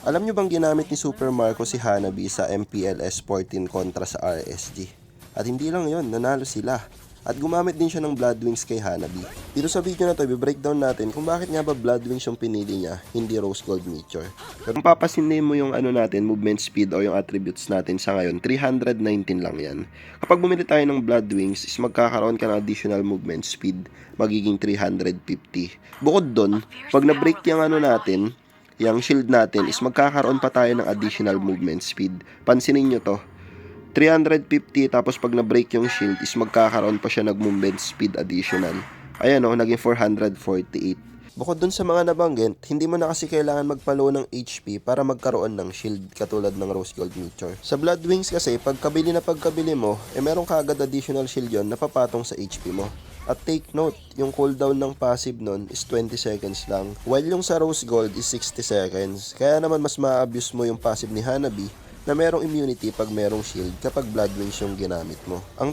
Alam nyo bang ginamit ni Super Marco si Hanabi sa MPLS 14 kontra sa RSG? At hindi lang yon, nanalo sila. At gumamit din siya ng Blood Wings kay Hanabi. Dito sa video na to, i-breakdown natin kung bakit nga ba Blood Wings yung pinili niya, hindi Rose Gold Meteor. Kung papasinin mo yung movement speed o yung attributes natin sa ngayon, 319 lang yan. Kapag bumili tayo ng Blood Wings, is magkakaroon ka ng additional movement speed, magiging 350. Bukod dun, pag na-break yung natin, yung shield natin is magkakaroon pa tayo ng additional movement speed. Pansinin nyo to. 350 tapos pag na-break yung shield is magkakaroon pa siya ng movement speed additional. Ayan o, naging 448. Bukod dun sa mga nabanggit, hindi mo na kasi kailangan magpalo ng HP para magkaroon ng shield katulad ng Rose Gold Meteor. Sa Blood Wings kasi, pagkabili mo, meron ka agad additional shield yon na papatong sa HP mo. At take note, yung cooldown ng passive nun is 20 seconds lang, while yung sa Rose Gold is 60 seconds. Kaya naman mas ma-abuse mo yung passive ni Hanabi na merong immunity pag merong shield kapag Blood Wings yung ginamit mo. Ang